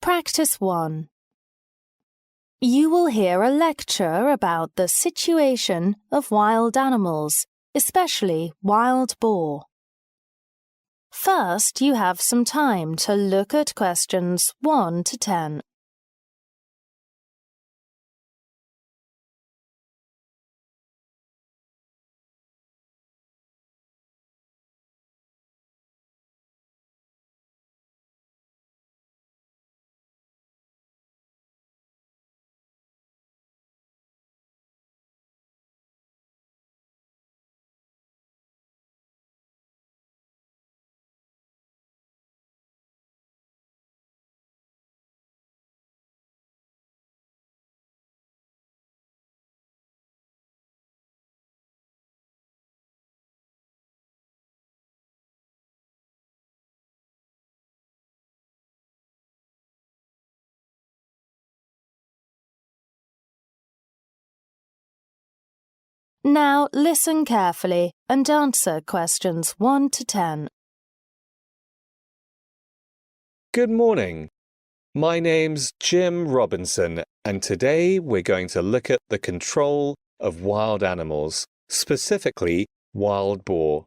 Practice 1. You will hear a lecture about the situation of wild animals, especially wild boar. First, you have some time to look at questions 1 to 10. Now listen carefully and answer questions 1 to 10. Good morning. My name's Jim Robinson, and today we're going to look at the control of wild animals, specifically wild boar.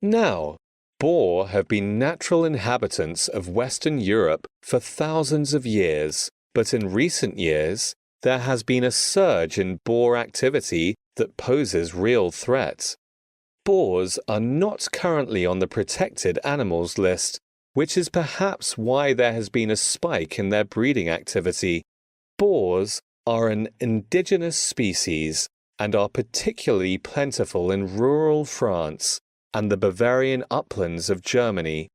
Now, boar have been natural inhabitants of Western Europe for thousands of years, but in recent years, there has been a surge in boar activity that poses real threats. Boars are not currently on the protected animals list, which is perhaps why there has been a spike in their breeding activity. Boars are an indigenous species and are particularly plentiful in rural France and the Bavarian uplands of Germany.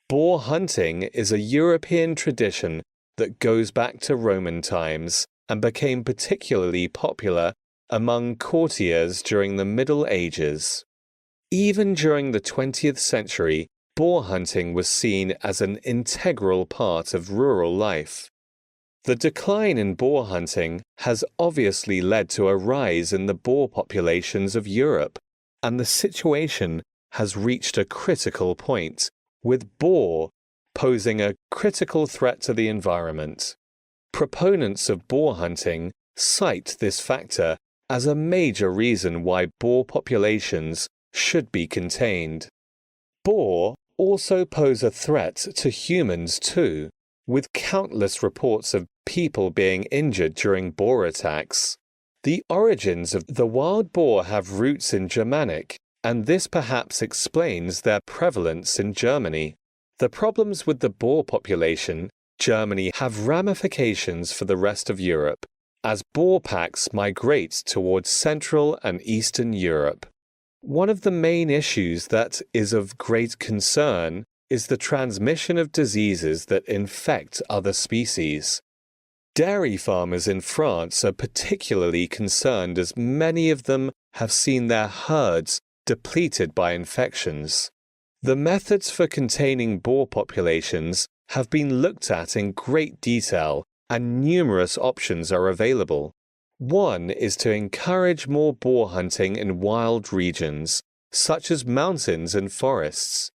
Boar hunting is a European tradition that goes back to Roman times and became particularly popular among courtiers during the Middle Ages. Even during the 20th century, boar hunting was seen as an integral part of rural life. The decline in boar hunting has obviously led to a rise in the boar populations of Europe, and the situation has reached a critical point, with boar posing a critical threat to the environment. Proponents of boar hunting cite this factor as a major reason why boar populations should be contained. Boar also pose a threat to humans too, with countless reports of people being injured during boar attacks. The origins of the wild boar have roots in Germanic, and this perhaps explains their prevalence in Germany. The problems with the boar population, Germany, have ramifications for the rest of Europe, as boar packs migrate towards Central and Eastern Europe. One of the main issues that is of great concern is the transmission of diseases that infect other species. Dairy farmers in France are particularly concerned as many of them have seen their herds depleted by infections. The methods for containing boar populations have been looked at in great detail, and numerous options are available. One is to encourage more boar hunting in wild regions, such as mountains and forests.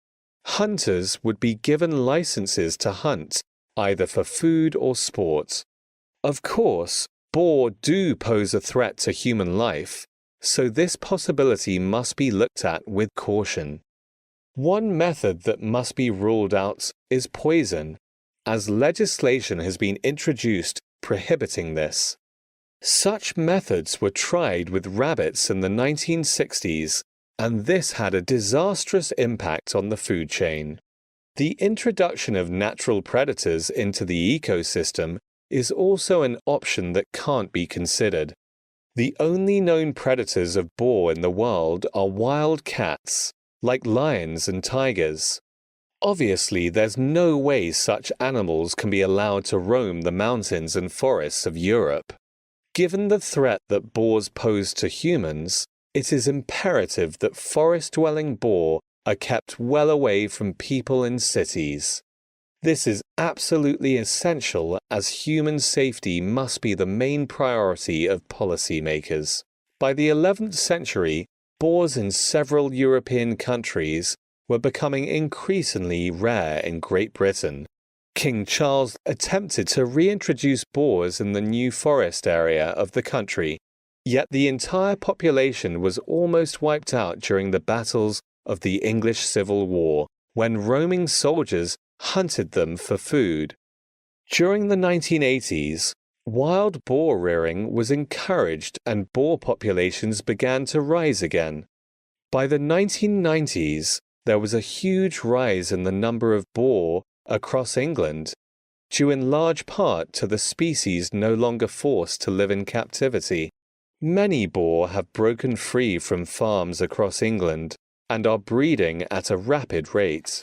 Hunters would be given licenses to hunt, either for food or sport. Of course, boar do pose a threat to human life, so this possibility must be looked at with caution. One method that must be ruled out is poison, as legislation has been introduced prohibiting this. Such methods were tried with rabbits in the 1960s, and this had a disastrous impact on the food chain. The introduction of natural predators into the ecosystem is also an option that can't be considered. The only known predators of boar in the world are wild cats, like lions and tigers. Obviously, there's no way such animals can be allowed to roam the mountains and forests of Europe. Given the threat that boars pose to humans, it is imperative that forest-dwelling boar are kept well away from people in cities. This is absolutely essential, as human safety must be the main priority of policymakers. By the 11th century, boars in several European countries were becoming increasingly rare in Great Britain. King Charles attempted to reintroduce boars in the New Forest area of the country, yet the entire population was almost wiped out during the battles of the English Civil War, when roaming soldiers hunted them for food. During the 1980s, wild boar rearing was encouraged and boar populations began to rise again. By the 1990s, there was a huge rise in the number of boar across England, due in large part to the species no longer forced to live in captivity. Many boar have broken free from farms across England and are breeding at a rapid rate.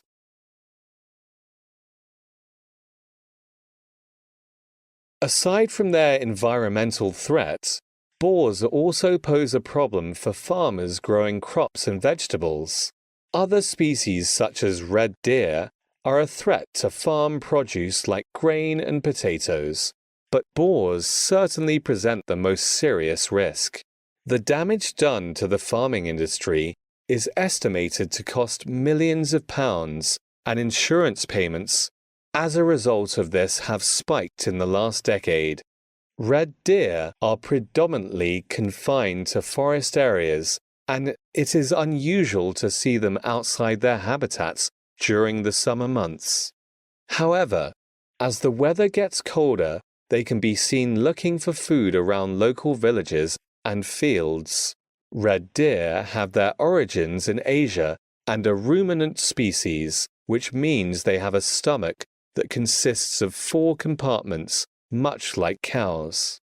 Aside from their environmental threats, boars also pose a problem for farmers growing crops and vegetables. Other species such as red deer are a threat to farm produce like grain and potatoes, but boars certainly present the most serious risk. The damage done to the farming industry is estimated to cost millions of pounds, and insurance payments as a result of this have spiked in the last decade. Red deer are predominantly confined to forest areas, and it is unusual to see them outside their habitats during the summer months. However, as the weather gets colder, they can be seen looking for food around local villages and fields. Red deer have their origins in Asia and are ruminant species, which means they have a stomach that consists of 4 compartments, much like cows.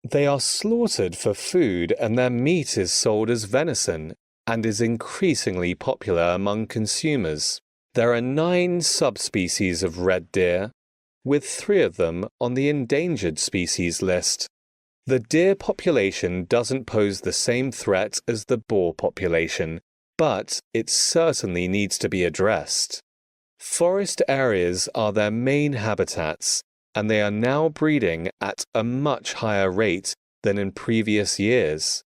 They are slaughtered for food and their meat is sold as venison and is increasingly popular among consumers. There are 9 subspecies of red deer, with 3 of them on the endangered species list. The deer population doesn't pose the same threat as the boar population, but it certainly needs to be addressed. Forest areas are their main habitats, and they are now breeding at a much higher rate than in previous years.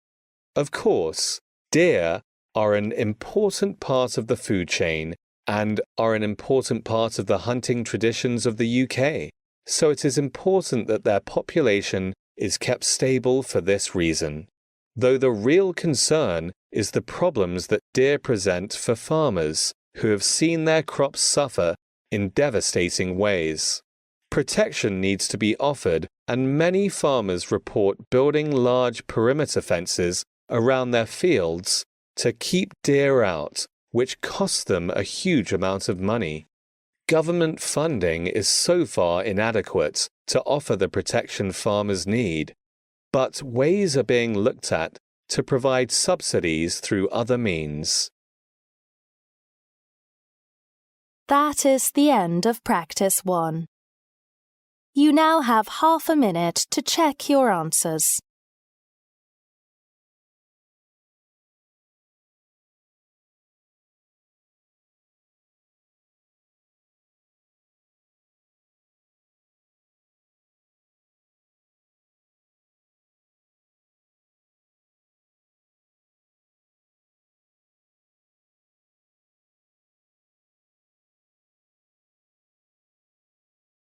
Of course, deer are an important part of the food chain and are an important part of the hunting traditions of the UK, so it is important that their population is kept stable for this reason. Though the real concern is the problems that deer present for farmers who have seen their crops suffer in devastating ways. Protection needs to be offered, and many farmers report building large perimeter fences around their fields to keep deer out, which costs them a huge amount of money. Government funding is so far inadequate to offer the protection farmers need, but ways are being looked at to provide subsidies through other means. That is the end of practice 1. You now have half a minute to check your answers.